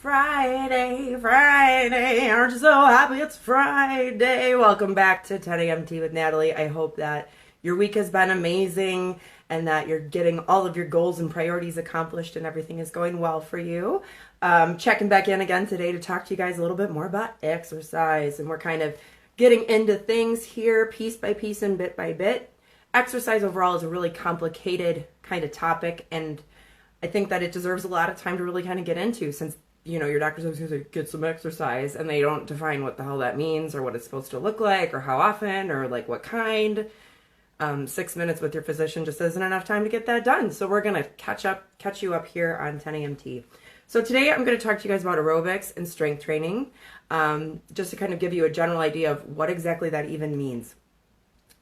Friday, Friday, aren't you so happy it's Friday? Welcome back to 10 a.m. Tea with Natalie. I hope that your week has been amazing and that you're getting all of your goals and priorities accomplished and everything is going well for you. Checking back in again today to talk to you guys a little bit more about exercise, and we're kind of getting into things here piece by piece and bit by bit. Exercise overall is a really complicated kind of topic, and I think that it deserves a lot of time to really kind of get into, since your doctor's always going to say, get some exercise, and they don't define what the hell that means or what it's supposed to look like or how often or like what kind. 6 minutes with your physician just isn't enough time to get that done. So we're going to catch you up here on 10 a.m. Tea. So today I'm going to talk to you guys about aerobics and strength training, just to kind of give you a general idea of what exactly that even means.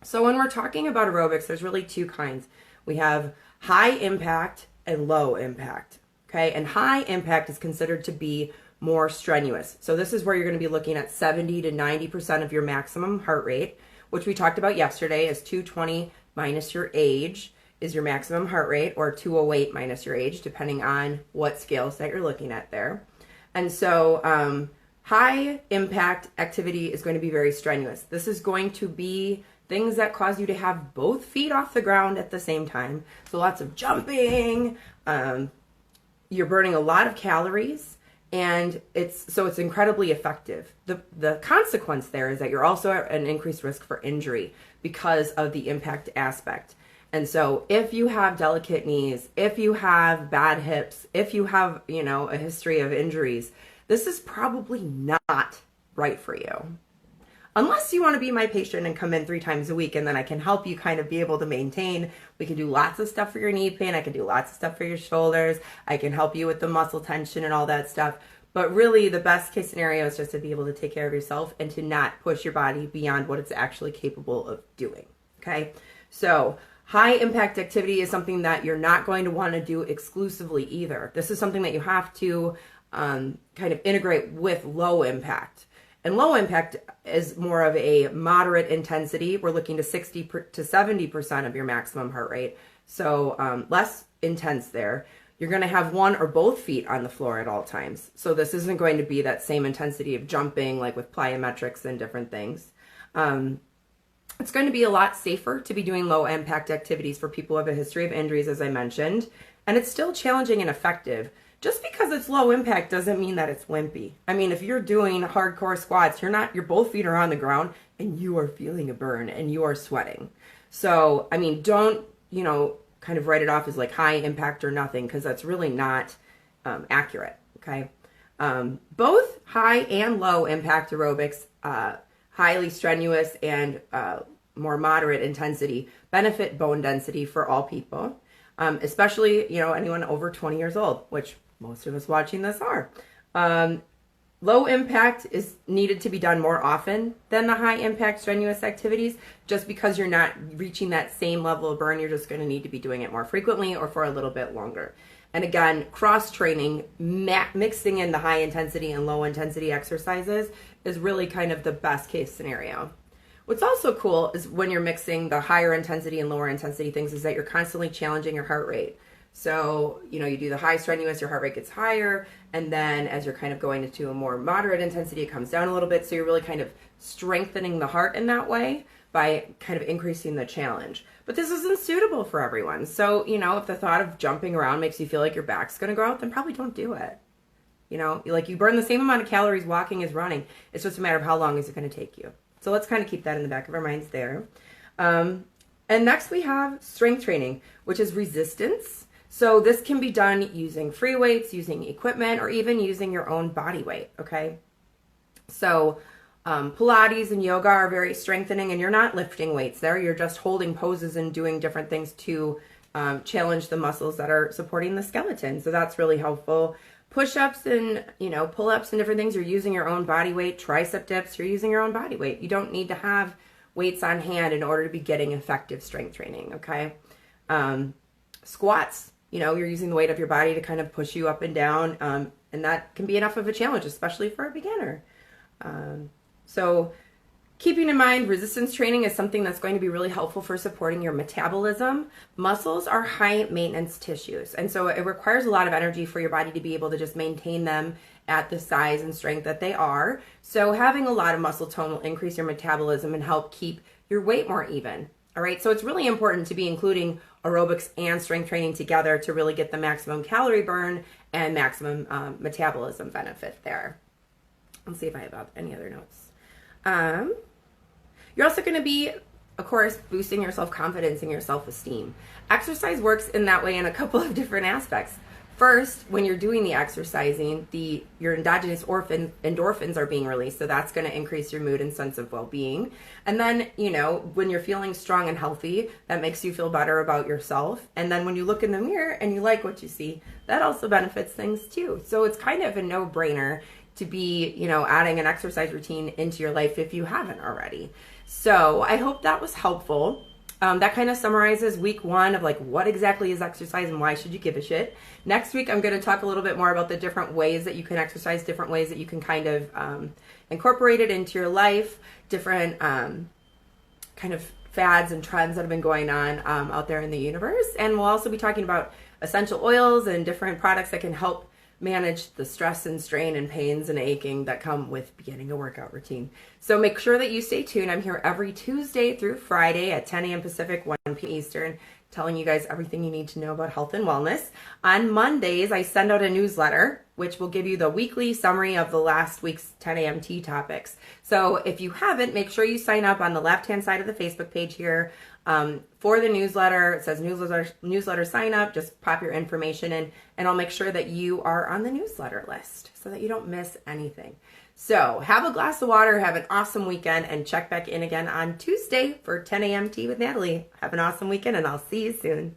So when we're talking about aerobics, there's really two kinds. We have high impact and low impact. Okay, and high impact is considered to be more strenuous. So this is where you're going to be looking at 70 to 90% of your maximum heart rate, which we talked about yesterday as 220 minus your age is your maximum heart rate, or 208 minus your age, depending on what scales that you're looking at there. And so high impact activity is going to be very strenuous. This is going to be things that cause you to have both feet off the ground at the same time. So lots of jumping, you're burning a lot of calories, and it's incredibly effective. The consequence there is that you're also at an increased risk for injury because of the impact aspect. And so if you have delicate knees, if you have bad hips, if you have, a history of injuries, this is probably not right for you. Unless you want to be my patient and come in 3 times a week, and then I can help you kind of be able to maintain. We can do lots of stuff for your knee pain. I can do lots of stuff for your shoulders. I can help you with the muscle tension and all that stuff. But really, the best case scenario is just to be able to take care of yourself and to not push your body beyond what it's actually capable of doing. Okay? So high impact activity is something that you're not going to want to do exclusively either. This is something that you have to kind of integrate with low impact. And low impact is more of a moderate intensity. We're looking to 60 to 70% of your maximum heart rate. So less intense there. You're going to have one or both feet on the floor at all times. So this isn't going to be that same intensity of jumping like with plyometrics and different things. It's going to be a lot safer to be doing low impact activities for people who have a history of injuries, as I mentioned. And it's still challenging and effective. Just because it's low impact doesn't mean that it's wimpy. I mean, if you're doing hardcore squats, your both feet are on the ground and you are feeling a burn and you are sweating. So, I mean, don't, kind of write it off as like high impact or nothing, because that's really not accurate, okay? Both high and low impact aerobics, highly strenuous and more moderate intensity, benefit bone density for all people, especially, anyone over 20 years old, which most of us watching this are. Low impact is needed to be done more often than the high impact strenuous activities, just because you're not reaching that same level of burn. You're just going to need to be doing it more frequently or for a little bit longer. And again, cross training, mixing in the high intensity and low intensity exercises is really kind of the best case scenario. What's also cool is when you're mixing the higher intensity and lower intensity things is that you're constantly challenging your heart rate. So, you do the high strenuous, your heart rate gets higher, and then as you're kind of going into a more moderate intensity, it comes down a little bit. So you're really kind of strengthening the heart in that way by kind of increasing the challenge. But this isn't suitable for everyone. So, if the thought of jumping around makes you feel like your back's going to go out, then probably don't do it. You burn the same amount of calories walking as running. It's just a matter of how long is it going to take you. So let's kind of keep that in the back of our minds there. And next we have strength training, which is resistance. So this can be done using free weights, using equipment, or even using your own body weight, okay? So Pilates and yoga are very strengthening, and you're not lifting weights there. You're just holding poses and doing different things to challenge the muscles that are supporting the skeleton. So that's really helpful. Push-ups and, pull-ups and different things, you're using your own body weight. Tricep dips, you're using your own body weight. You don't need to have weights on hand in order to be getting effective strength training, okay? Squats. You're using the weight of your body to kind of push you up and down, and that can be enough of a challenge, especially for a beginner. So Keeping in mind, resistance training is something that's going to be really helpful for supporting your metabolism. Muscles are high maintenance tissues, and so it requires a lot of energy for your body to be able to just maintain them at the size and strength that they are. So having a lot of muscle tone will increase your metabolism and help keep your weight more even. All right, so it's really important to be including aerobics and strength training together to really get the maximum calorie burn and maximum metabolism benefit there. Let's see if I have any other notes. You're also going to be, of course, boosting your self-confidence and your self-esteem. Exercise works in that way in a couple of different aspects. First, when you're doing the exercising, your endogenous endorphins are being released, so that's going to increase your mood and sense of well-being. And then, when you're feeling strong and healthy, that makes you feel better about yourself. And then when you look in the mirror and you like what you see, that also benefits things too. So it's kind of a no-brainer to be, adding an exercise routine into your life if you haven't already. So I hope that was helpful. That kind of summarizes week 1 of like what exactly is exercise and why should you give a shit. Next week, I'm going to talk a little bit more about the different ways that you can exercise, different ways that you can kind of incorporate it into your life, different kind of fads and trends that have been going on out there in the universe. And we'll also be talking about essential oils and different products that can help manage the stress and strain and pains and aching that come with beginning a workout routine. So make sure that you stay tuned. I'm here every Tuesday through Friday at 10 a.m. Pacific, 1 p.m. Eastern, telling you guys everything you need to know about health and wellness. On Mondays, I send out a newsletter, which will give you the weekly summary of the last week's 10 a.m. tea topics. So if you haven't, make sure you sign up on the left-hand side of the Facebook page here for the newsletter. It says newsletter sign up. Just pop your information in, and I'll make sure that you are on the newsletter list so that you don't miss anything. So have a glass of water, have an awesome weekend, and check back in again on Tuesday for 10 a.m. tea with Natalie. Have an awesome weekend, and I'll see you soon.